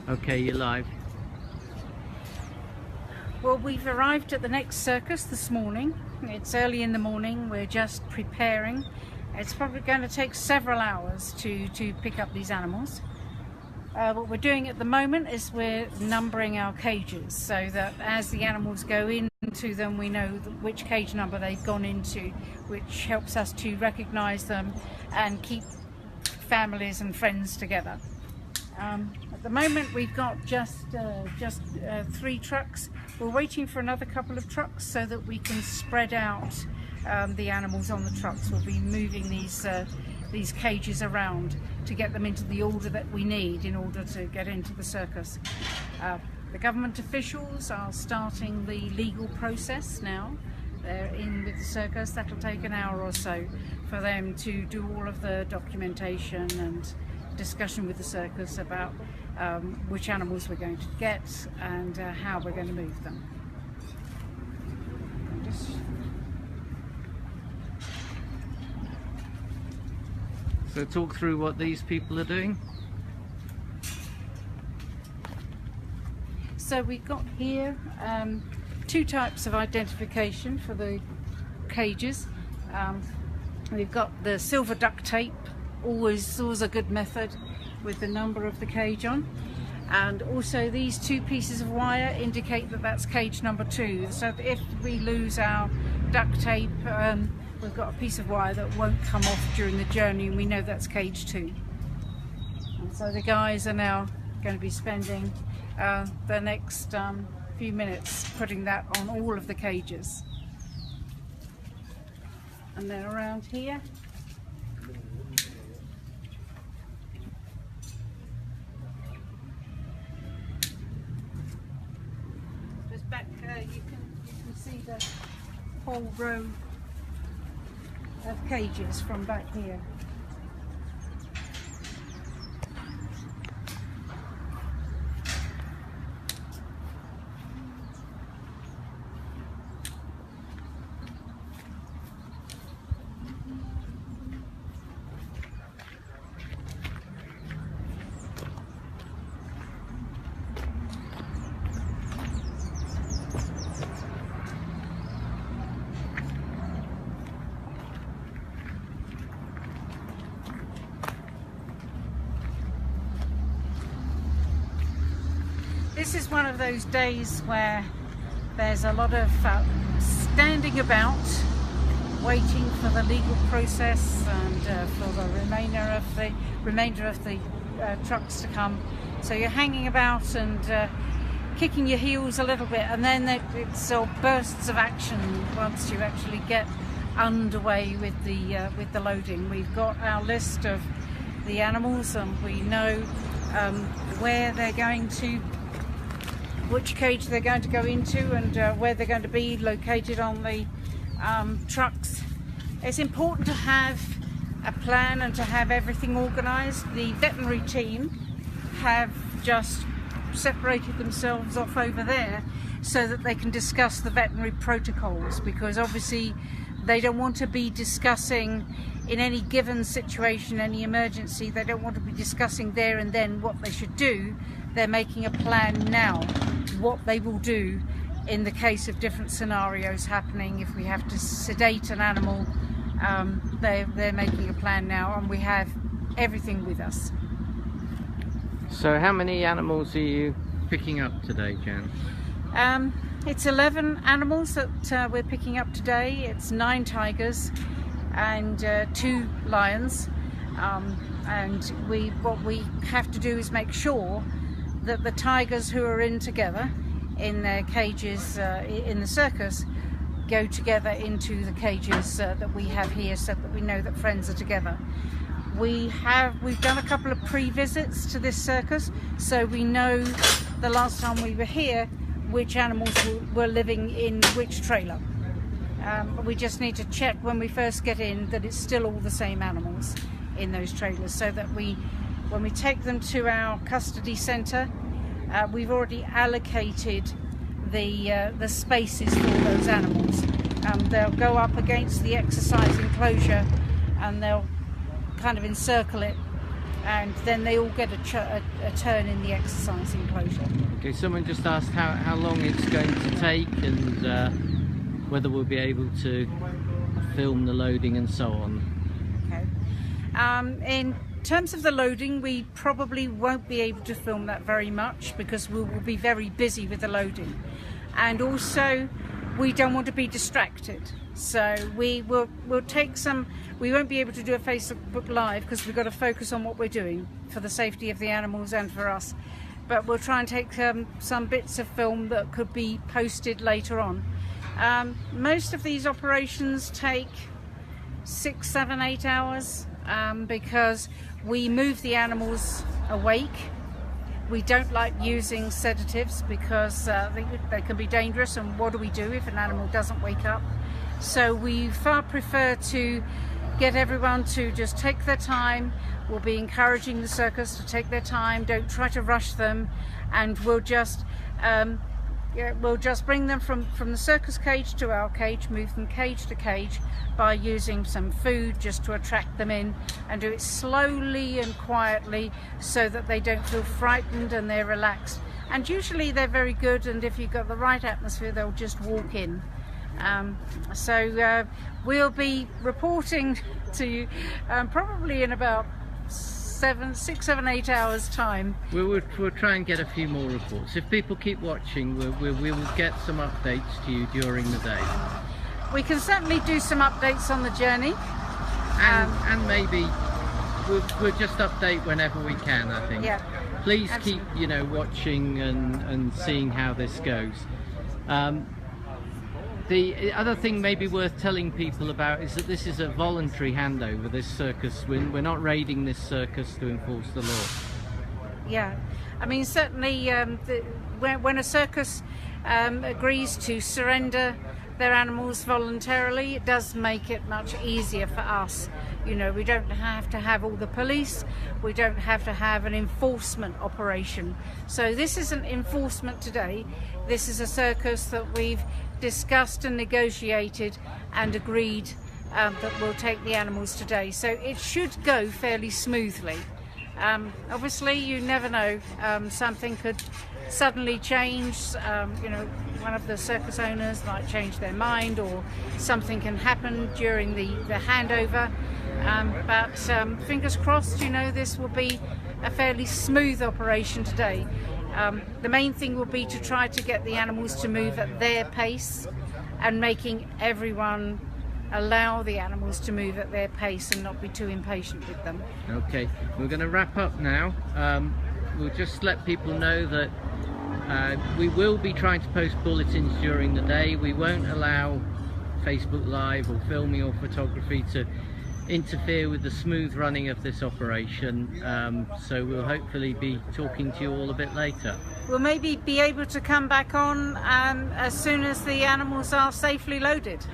Okay, you're live. Well, we've arrived at the next circus this morning. It's early in the morning, we're just preparing. It's probably going to take several hours to pick up these animals. What we're doing at the moment is we're numbering our cages so that as the animals go into them, we know which cage number they've gone into, which helps us to recognize them and keep families and friends together. At the moment we've got just 3 trucks. We're waiting for another couple of trucks so that we can spread out the animals on the trucks. We'll be moving these cages around to get them into the order that we need in order to get into the circus. The government officials are starting the legal process now. They're in with the circus. That'll take an hour or so for them to do all of the documentation and discussion with the circus about which animals we're going to get and how we're going to move them. So talk through what these people are doing. So we've got here 2 types of identification for the cages. We've got the silver duct tape, always a good method, with the number of the cage on, and also these 2 pieces of wire indicate that that's cage number 2. So if we lose our duct tape, we've got a piece of wire that won't come off during the journey, and we know that's cage 2. And so the guys are now going to be spending the next few minutes putting that on all of the cages. And then around here, just back, you can see the whole row of cages from back here. This is one of those days where there's a lot of standing about, waiting for the legal process and for the remainder of the trucks to come. So you're hanging about and kicking your heels a little bit, and then it's all bursts of action once you actually get underway with the loading. We've got our list of the animals, and we know where they're going to, which cage they're going to go into, and where they're going to be located on the trucks. It's important to have a plan and to have everything organised. The veterinary team have just separated themselves off over there so that they can discuss the veterinary protocols, because obviously they don't want to be discussing in any given situation, any emergency, they don't want to be discussing there and then what they should do. They're making a plan now, what they will do in the case of different scenarios happening. If we have to sedate an animal, they're making a plan now, and we have everything with us. So how many animals are you picking up today, Jan? It's 11 animals that we're picking up today. It's 9 tigers and 2 lions, and what we have to do is make sure that the tigers who are in together in their cages in the circus go together into the cages that we have here, so that we know that friends are together. We've done a couple of pre-visits to this circus, so we know the last time we were here which animals were living in which trailer. We just need to check when we first get in that it's still all the same animals in those trailers, so that when we take them to our custody centre, we've already allocated the spaces for those animals. They'll go up against the exercise enclosure, and they'll kind of encircle it and then they all get a turn in the exercise enclosure. Okay, someone just asked how long it's going to take and whether we'll be able to film the loading and so on. Okay. In terms of the loading, we probably won't be able to film that very much because we will be very busy with the loading, and also we don't want to be distracted, so we'll take some. We won't be able to do a Facebook Live because we've got to focus on what we're doing for the safety of the animals and for us, but we'll try and take some bits of film that could be posted later on. Most of these operations take 6, 7, 8 hours because we move the animals awake. We don't like using sedatives because they can be dangerous, and what do we do if an animal doesn't wake up? So we far prefer to get everyone to just take their time. We'll be encouraging the circus to take their time, don't try to rush them, and we'll just bring them from the circus cage to our cage, move them cage to cage by using some food just to attract them in, and do it slowly and quietly so that they don't feel frightened and they're relaxed. And usually they're very good, and if you've got the right atmosphere, they'll just walk in. So we'll be reporting to you probably in about 6, 7, 8 hours time. We'll try and get a few more reports. If people keep watching, we will get some updates to you during the day. We can certainly do some updates on the journey. And maybe we'll just update whenever we can, I think. Yeah. Please Absolutely. keep watching and seeing how this goes. The other thing maybe worth telling people about is that this is a voluntary handover, this circus. We're not raiding this circus to enforce the law. Yeah, I mean certainly when a circus agrees to surrender their animals voluntarily, it does make it much easier for us. You know, we don't have to have all the police, we don't have to have an enforcement operation. So this isn't enforcement today, this is a circus that we've discussed and negotiated and agreed that we'll take the animals today. So it should go fairly smoothly. Obviously you never know, something could suddenly change, you know, one of the circus owners might change their mind, or something can happen during the handover, but fingers crossed, you know, this will be a fairly smooth operation today. The main thing will be to try to get the animals to move at their pace, and making everyone allow the animals to move at their pace and not be too impatient with them. Okay, we're going to wrap up now. We'll just let people know that we will be trying to post bulletins during the day. We won't allow Facebook Live or filming or photography to interfere with the smooth running of this operation, so we'll hopefully be talking to you all a bit later. We'll maybe be able to come back on as soon as the animals are safely loaded.